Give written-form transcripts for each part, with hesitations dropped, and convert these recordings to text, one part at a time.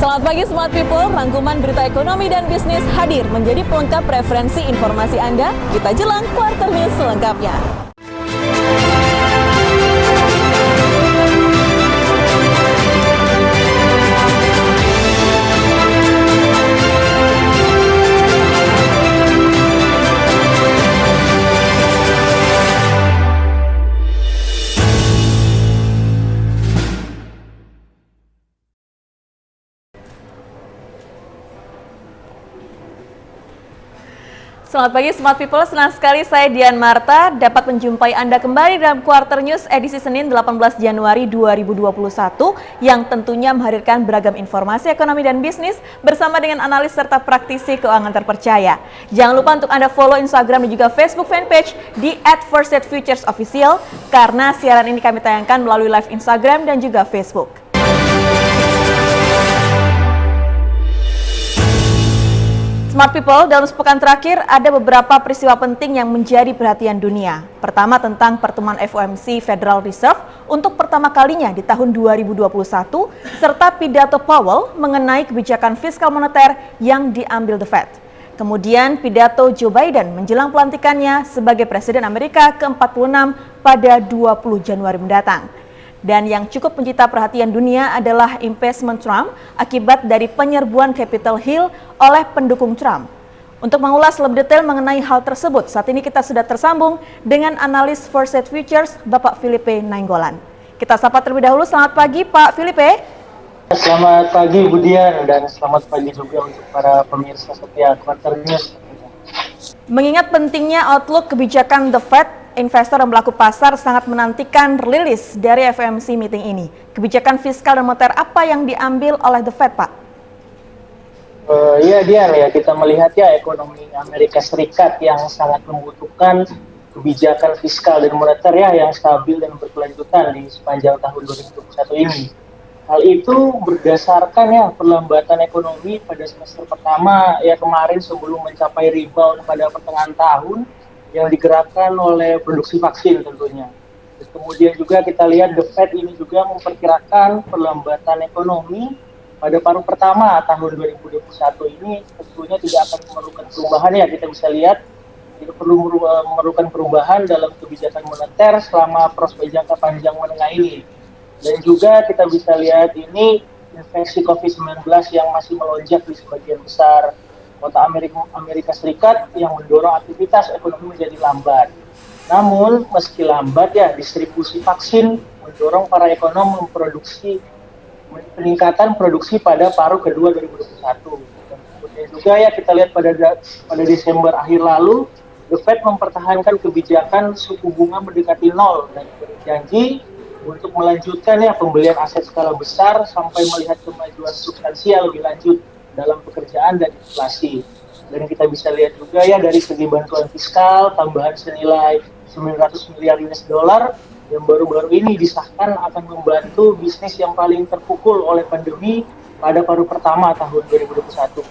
Selamat pagi Smart People, rangkuman berita ekonomi dan bisnis hadir menjadi pelengkap referensi informasi Anda. Kita jelang Quarter News selengkapnya. Selamat pagi Smart People, senang sekali saya Dian Marta dapat menjumpai Anda kembali dalam Quarter News edisi Senin 18 Januari 2021 yang tentunya menghadirkan beragam informasi ekonomi dan bisnis bersama dengan analis serta praktisi keuangan terpercaya. Jangan lupa untuk Anda follow Instagram dan juga Facebook fanpage di @FirstStateFuturesOfficial karena siaran ini kami tayangkan melalui live Instagram dan juga Facebook. Smart People, dalam sepekan terakhir ada beberapa peristiwa penting yang menjadi perhatian dunia. Pertama tentang pertemuan FOMC Federal Reserve untuk pertama kalinya di tahun 2021, serta pidato Powell mengenai kebijakan fiskal moneter yang diambil The Fed. Kemudian pidato Joe Biden menjelang pelantikannya sebagai Presiden Amerika ke-46 pada 20 Januari mendatang. Dan yang cukup menyita perhatian dunia adalah impeachment Trump akibat dari penyerbuan Capitol Hill oleh pendukung Trump. Untuk mengulas lebih detail mengenai hal tersebut, saat ini kita sudah tersambung dengan analis First State Futures, Bapak Filipe Nainggolan. Kita sapa terlebih dahulu, selamat pagi Pak Filipe. Selamat pagi Bu Dian, dan selamat pagi juga untuk para pemirsa setiap Quarter News. Mengingat pentingnya outlook kebijakan The Fed, investor dan pelaku pasar sangat menantikan rilis dari FOMC meeting ini. Kebijakan fiskal dan moneter apa yang diambil oleh The Fed, Pak? Iya Dian, ya kita melihat ya ekonomi Amerika Serikat yang sangat membutuhkan kebijakan fiskal dan moneter ya yang stabil dan berkelanjutan di sepanjang tahun 2021 ini. Hal itu berdasarkan ya perlambatan ekonomi pada semester pertama ya kemarin sebelum mencapai rebound pada pertengahan tahun yang digerakkan oleh produksi vaksin tentunya. Dan kemudian juga kita lihat The Fed ini juga memperkirakan perlambatan ekonomi pada paruh pertama tahun 2021 ini tentunya tidak akan memerlukan perubahan ya. Kita bisa lihat tidak perlu memerlukan perubahan dalam kebijakan moneter selama prospek jangka panjang menengah ini. Dan juga kita bisa lihat ini infeksi COVID-19 yang masih melonjak di sebagian besar kota Amerika Serikat yang mendorong aktivitas ekonomi menjadi lambat. Namun, meski lambat ya, distribusi vaksin mendorong para ekonom memproduksi peningkatan produksi pada paruh kedua 2021. Dan kemudian juga ya kita lihat pada Desember akhir lalu, The Fed mempertahankan kebijakan suku bunga mendekati nol dan berjanji untuk melanjutkan ya pembelian aset skala besar sampai melihat kemajuan substansial lebih lanjut dalam pekerjaan dan inflasi. Dan kita bisa lihat juga ya dari segi bantuan fiskal tambahan senilai 900 miliar US dollar yang baru-baru ini disahkan akan membantu bisnis yang paling terpukul oleh pandemi pada paruh pertama tahun 2021.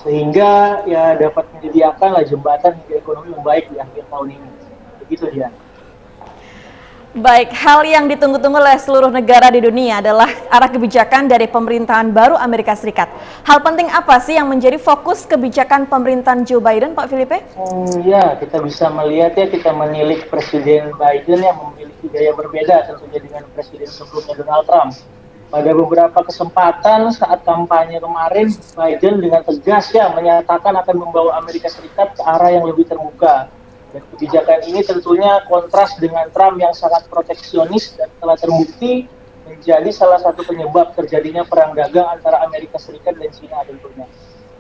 Sehingga ya dapat menyediakan jembatan hingga ekonomi membaik di akhir tahun ini. Begitu dia. Baik, hal yang ditunggu-tunggu oleh seluruh negara di dunia adalah arah kebijakan dari pemerintahan baru Amerika Serikat. Hal penting apa sih yang menjadi fokus kebijakan pemerintahan Joe Biden, Pak Filipe? Ya, kita bisa melihat ya, kita menilik Presiden Biden yang memiliki gaya berbeda tentunya dengan Presiden sebelumnya Donald Trump. Pada beberapa kesempatan saat kampanye kemarin, Biden dengan tegas ya menyatakan akan membawa Amerika Serikat ke arah yang lebih terbuka. Dan kebijakan ini tentunya kontras dengan Trump yang sangat proteksionis dan telah terbukti menjadi salah satu penyebab terjadinya perang dagang antara Amerika Serikat dan China tentunya.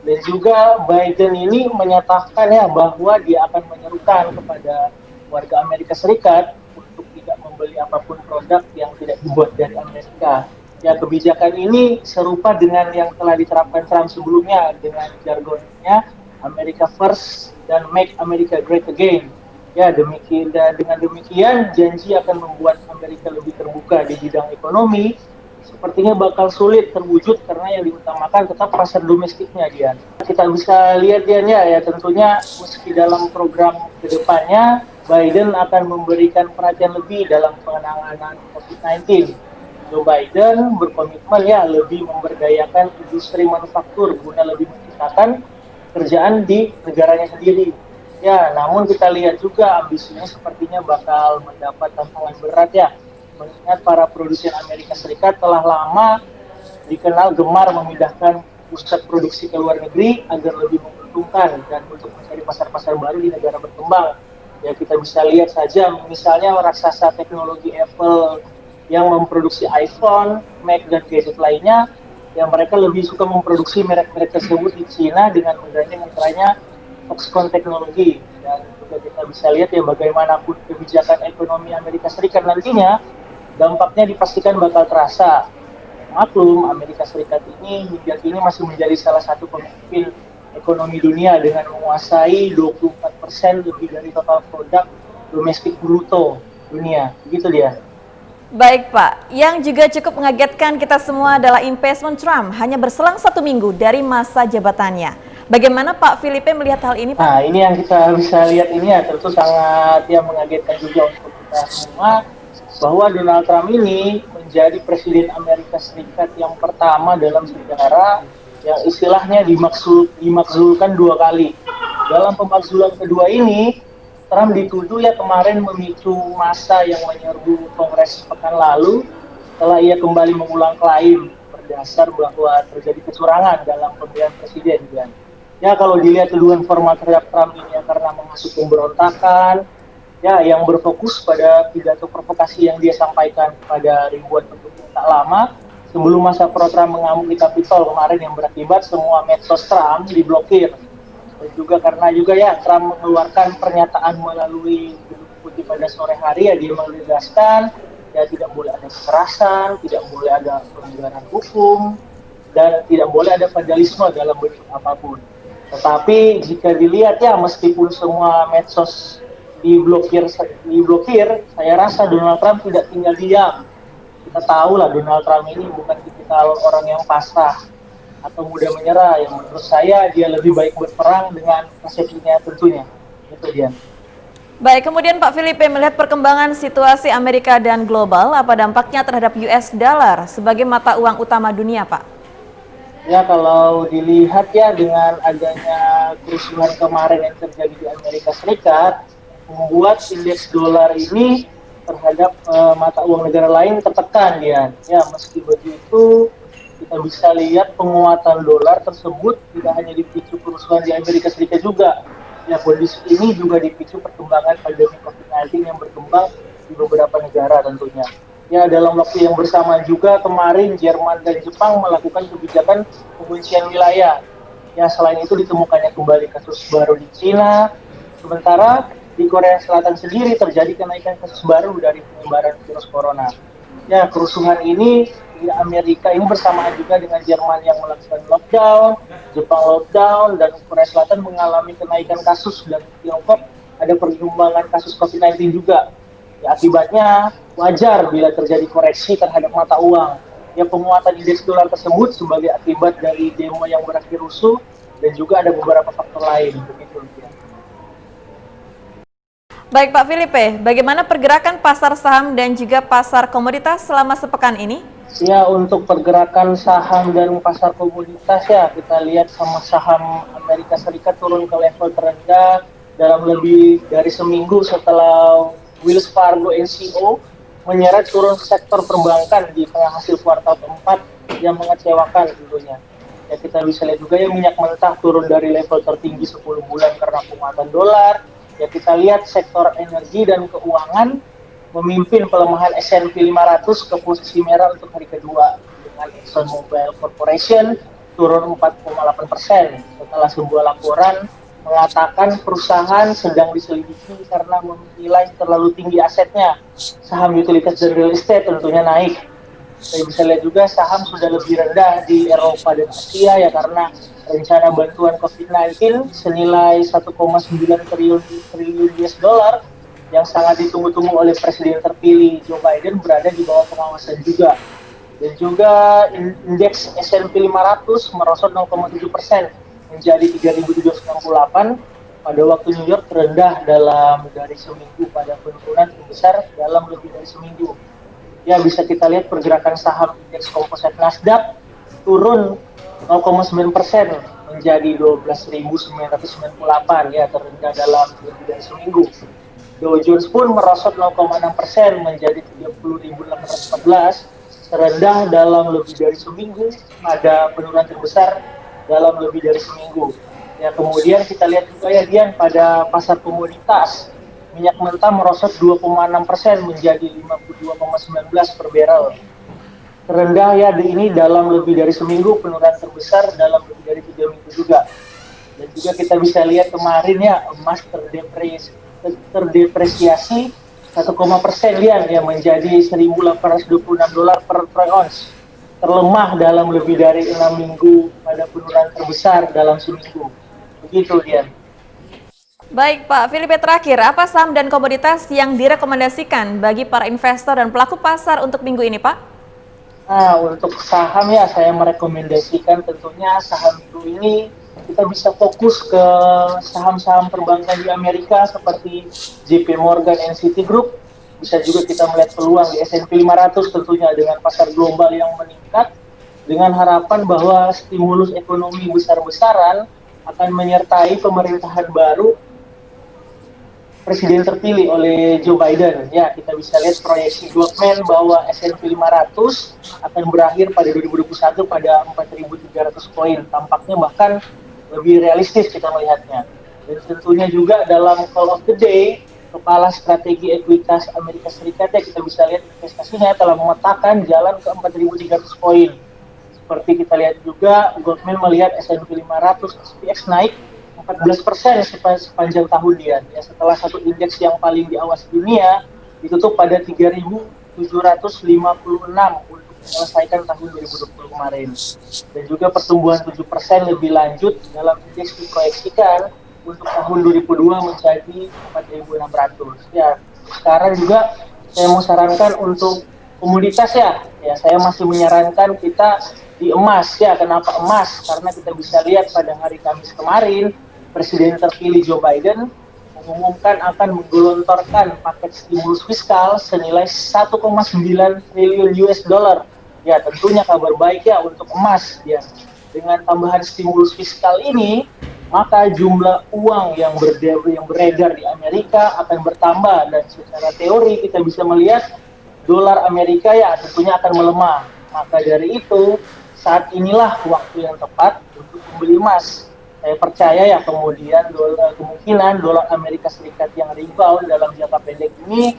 Dan juga Biden ini menyatakan ya bahwa dia akan menyerukan kepada warga Amerika Serikat untuk tidak membeli apapun produk yang tidak dibuat dari Amerika. Ya, kebijakan ini serupa dengan yang telah diterapkan Trump sebelumnya dengan jargonnya America First dan Make America Great Again. Ya, dengan demikian janji akan membuat Amerika lebih terbuka di bidang ekonomi sepertinya bakal sulit terwujud karena yang diutamakan tetap pasar domestiknya, Dian. Kita bisa lihat Dian ya tentunya meski dalam program kedepannya Biden akan memberikan perhatian lebih dalam penanganan COVID-19. Joe Biden berkomitmen ya lebih memberdayakan industri manufaktur guna lebih menciptakan kerjaan di negaranya sendiri. Ya, namun kita lihat juga ambisinya sepertinya bakal mendapat tantangan berat ya. Mengingat para produsen Amerika Serikat telah lama dikenal gemar memindahkan pusat produksi ke luar negeri agar lebih menguntungkan dan untuk mencari pasar-pasar baru di negara berkembang. Ya kita bisa lihat saja misalnya raksasa teknologi Apple yang memproduksi iPhone, Mac dan gadget lainnya, yang mereka lebih suka memproduksi merek-merek tersebut di Cina dengan menggandeng mitranya Foxconn Teknologi. Dan juga kita bisa lihat ya bagaimanapun kebijakan ekonomi Amerika Serikat nantinya, dampaknya dipastikan bakal terasa. Maklum, Amerika Serikat ini hingga kini masih menjadi salah satu pemimpin ekonomi dunia dengan menguasai 24% lebih dari total produk domestik bruto dunia. Begitu dia. Baik Pak, yang juga cukup mengagetkan kita semua adalah impeachment Trump hanya berselang 1 minggu dari masa jabatannya. Bagaimana Pak Filipe melihat hal ini Pak? Nah ini yang kita bisa lihat ini ya tentu sangat ya mengagetkan juga untuk kita semua bahwa Donald Trump ini menjadi presiden Amerika Serikat yang pertama dalam sejarah yang istilahnya dimakzulkan 2 kali. Dalam pemakzulan kedua ini, Trump dituduh ya kemarin memicu massa yang menyerbu Kongres pekan lalu setelah ia kembali mengulang klaim berdasar bahwa terjadi kecurangan dalam pemilihan presiden. Ya kalau dilihat tuduhan formal terhadap Trump ini ya karena menghasut pemberontakan, ya yang berfokus pada pidato provokasi yang dia sampaikan kepada ribuan pendukung tak lama sebelum masa pro Trump mengamuk di Capitol kemarin yang berakibat semua medsos Trump diblokir. Dan juga karena juga ya Trump mengeluarkan pernyataan melalui gedung putih pada sore hari ya dia menegaskan ya tidak boleh ada kekerasan, tidak boleh ada pelanggaran hukum, dan tidak boleh ada vandalisme dalam bentuk apapun. Tetapi jika dilihat ya meskipun semua medsos diblokir, saya rasa Donald Trump tidak tinggal diam. Kita tahu lah Donald Trump ini bukan tipikal orang yang pasrah atau mudah menyerah. Yang menurut saya dia lebih baik berperang dengan persepsinya tentunya. Itu dia. Baik, kemudian Pak Filipe melihat perkembangan situasi Amerika dan global, apa dampaknya terhadap US dollar sebagai mata uang utama dunia Pak? Ya kalau dilihat ya dengan adanya kerusuhan kemarin yang terjadi di Amerika Serikat, membuat indeks dolar ini terhadap mata uang negara lain tertekan ya. Ya meski begitu kita bisa lihat penguatan dolar tersebut tidak hanya dipicu kerusuhan di Amerika Serikat juga. Ya kondisi ini juga dipicu perkembangan pandemi COVID-19 yang berkembang di beberapa negara tentunya. Ya dalam waktu yang bersamaan juga kemarin Jerman dan Jepang melakukan kebijakan penguncian wilayah. Ya selain itu ditemukannya kembali kasus baru di Cina. Sementara di Korea Selatan sendiri terjadi kenaikan kasus baru dari penyebaran virus corona. Ya kerusuhan ini di Amerika ini bersamaan juga dengan Jerman yang melakukan lockdown, Jepang lockdown, dan Korea Selatan mengalami kenaikan kasus, dan Tiongkok ada perkembangan kasus COVID-19 juga. Ya, akibatnya wajar bila terjadi koreksi terhadap mata uang. Ya, penguatan indeks dolar tersebut sebagai akibat dari demo yang berakhir rusuh dan juga ada beberapa faktor lain. Begitu, ya. Baik Pak Filipe, bagaimana pergerakan pasar saham dan juga pasar komoditas selama sepekan ini? Ya untuk pergerakan saham dan pasar komoditas ya kita lihat sama saham Amerika Serikat turun ke level terendah dalam lebih dari seminggu setelah Wells Fargo NCO menyeret turun sektor perbankan di tengah hasil kuartal keempat yang mengecewakan tentunya. Ya kita bisa lihat juga ya minyak mentah turun dari level tertinggi 10 bulan karena penguatan dolar. Ya kita lihat sektor energi dan keuangan memimpin pelemahan S&P 500 ke posisi merah untuk hari kedua dengan ExxonMobil Corporation turun 4,8% setelah sebuah laporan mengatakan perusahaan sedang diselidiki karena menilai terlalu tinggi asetnya. Saham utilitas dan real estate tentunya naik. Saya bisa lihat juga saham sudah lebih rendah di Eropa dan Asia ya karena rencana bantuan COVID-19 senilai 1,9 triliun US dollar yang sangat ditunggu-tunggu oleh Presiden terpilih Joe Biden berada di bawah pengawasan juga. Dan juga indeks S&P 500 merosot 0,7% menjadi 3.768 pada waktu New York terendah dalam dari seminggu pada penurunan terbesar dalam lebih dari seminggu. Ya, bisa kita lihat pergerakan saham indeks komposit Nasdaq turun 0,9% menjadi 12.998 ya, terendah dalam lebih dari seminggu. Dow Jones pun merosot 0,6% menjadi 30.814, terendah dalam lebih dari seminggu, ada penurunan terbesar dalam lebih dari seminggu. Ya, kemudian kita lihat juga ya Dian, pada pasar komoditas minyak mentah merosot 2,6% menjadi 52,19 per barrel. Terendah ya ini dalam lebih dari seminggu, penurunan terbesar dalam lebih dari 3 minggu juga. Dan juga kita bisa lihat kemarin ya emas terdepresiasi 1,% ya menjadi 1.826 dolar per troy ounce, terlemah dalam lebih dari 6 minggu pada penurunan terbesar dalam seminggu. Begitu Dian. Baik Pak Filipe, terakhir, apa saham dan komoditas yang direkomendasikan bagi para investor dan pelaku pasar untuk minggu ini Pak? Nah, untuk saham ya saya merekomendasikan tentunya saham minggu ini kita bisa fokus ke saham-saham perbankan di Amerika seperti JP Morgan and Citigroup. Bisa juga kita melihat peluang di S&P 500 tentunya dengan pasar global yang meningkat, dengan harapan bahwa stimulus ekonomi besar-besaran akan menyertai pemerintahan baru presiden terpilih oleh Joe Biden. Ya, kita bisa lihat proyeksi Goldman bahwa S&P 500 akan berakhir pada 2021 pada 4.300 poin. Tampaknya bahkan lebih realistis kita melihatnya. Dan tentunya juga dalam Call of the Day, Kepala Strategi Ekuitas Amerika Serikat ya kita bisa lihat investasinya telah memetakan jalan ke 4.300 poin. Seperti kita lihat juga, Goldman melihat S&P 500 SPX naik 14% sepanjang tahun dia. Ya, setelah satu indeks yang paling diawasi dunia ditutup pada 3.756 untuk menyelesaikan tahun 2020 kemarin. Dan juga pertumbuhan 7% lebih lanjut dalam indeks diproyeksikan untuk tahun 2002 menjadi 4.600. Ya, sekarang juga saya mau sarankan untuk komoditas ya. Ya, saya masih menyarankan kita di emas ya. Kenapa emas? Karena kita bisa lihat pada hari Kamis kemarin Presiden terpilih Joe Biden mengumumkan akan menggelontorkan paket stimulus fiskal senilai 1,9 triliun US dollar. Ya, tentunya kabar baik ya untuk emas ya. Dengan tambahan stimulus fiskal ini, maka jumlah uang yang beredar di Amerika akan bertambah, dan secara teori kita bisa melihat dolar Amerika ya tentunya akan melemah. Maka dari itu, saat inilah waktu yang tepat untuk membeli emas. Saya percaya ya kemudian kemungkinan dolar Amerika Serikat yang rebound dalam jangka pendek ini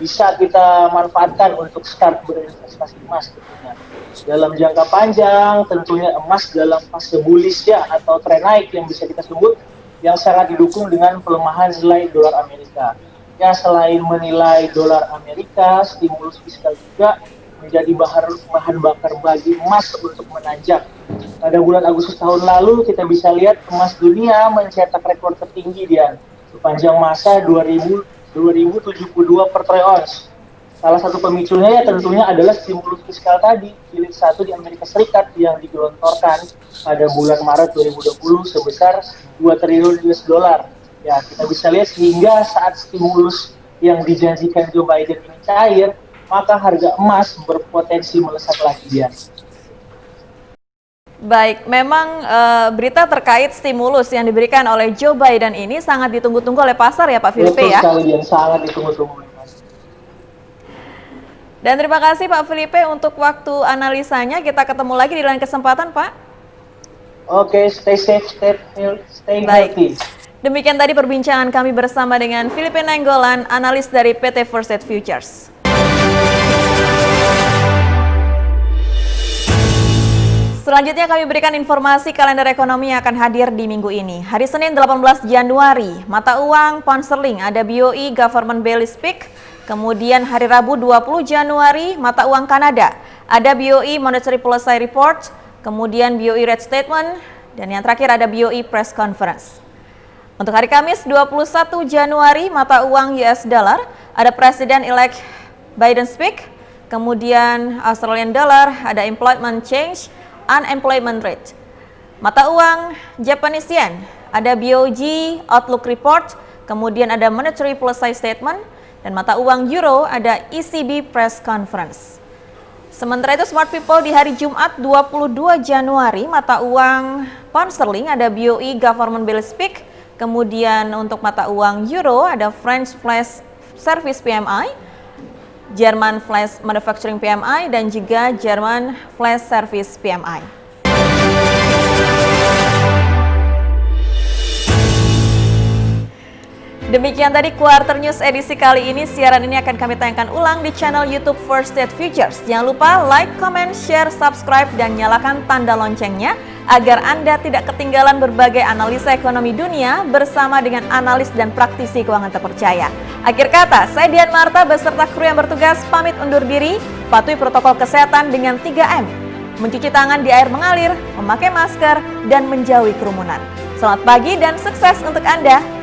bisa kita manfaatkan untuk start berinvestasi emas tentunya. Dalam jangka panjang tentunya emas dalam fase bullish ya atau tren naik yang bisa kita sebut, yang sangat didukung dengan pelemahan nilai dolar Amerika. Ya, selain menilai dolar Amerika, stimulus fiskal juga menjadi bahan bakar bagi emas untuk menanjak. Pada bulan Agustus tahun lalu kita bisa lihat emas dunia mencetak rekor tertinggi dia sepanjang masa 2072 per troy ounce. Salah satu pemicunya ya tentunya adalah stimulus fiskal tadi, jilid 1 di Amerika Serikat yang digelontorkan pada bulan Maret 2020 sebesar 2 triliun US dollar. Ya, kita bisa lihat sehingga saat stimulus yang dijanjikan Joe Biden ini cair, maka harga emas berpotensi melesat lagi dia. Baik, memang berita terkait stimulus yang diberikan oleh Joe Biden ini sangat ditunggu-tunggu oleh pasar ya Pak Filipe ya? Betul sekali, yang sangat ditunggu-tunggu. Dan terima kasih Pak Filipe untuk waktu analisanya. Kita ketemu lagi di lain kesempatan Pak. Oke, stay safe, stay healthy. Demikian tadi perbincangan kami bersama dengan Filipe Nainggolan, analis dari PT First Aid Futures. Selanjutnya kami berikan informasi kalender ekonomi yang akan hadir di minggu ini. Hari Senin 18 Januari, mata uang pound sterling ada BOE Government Bellies Peak. Kemudian hari Rabu 20 Januari, mata uang Kanada ada BOE Monetary Policy Report. Kemudian BOE Rate Statement. Dan yang terakhir ada BOE Press Conference. Untuk hari Kamis 21 Januari, mata uang US dollar ada Presiden-elect Biden Speak. Kemudian Australian dollar ada Employment Change, Unemployment Rate. Mata uang Japanese Yen ada BOJ Outlook Report, kemudian ada Monetary Policy Statement. Dan mata uang euro ada ECB Press Conference. Sementara itu Smart People di hari Jumat 22 Januari mata uang pound sterling ada BOE Government Bill Speak, kemudian untuk mata uang euro ada French Flash Service PMI, German Flash Manufacturing PMI, dan juga German Flash Service PMI. Demikian tadi Quarter News edisi kali ini. Siaran ini akan kami tayangkan ulang di channel YouTube First State Futures. Jangan lupa like, comment, share, subscribe, dan nyalakan tanda loncengnya agar Anda tidak ketinggalan berbagai analisa ekonomi dunia bersama dengan analis dan praktisi keuangan terpercaya. Akhir kata, saya Dian Marta beserta kru yang bertugas pamit undur diri, patuhi protokol kesehatan dengan 3M. Mencuci tangan di air mengalir, memakai masker, dan menjauhi kerumunan. Selamat pagi dan sukses untuk Anda.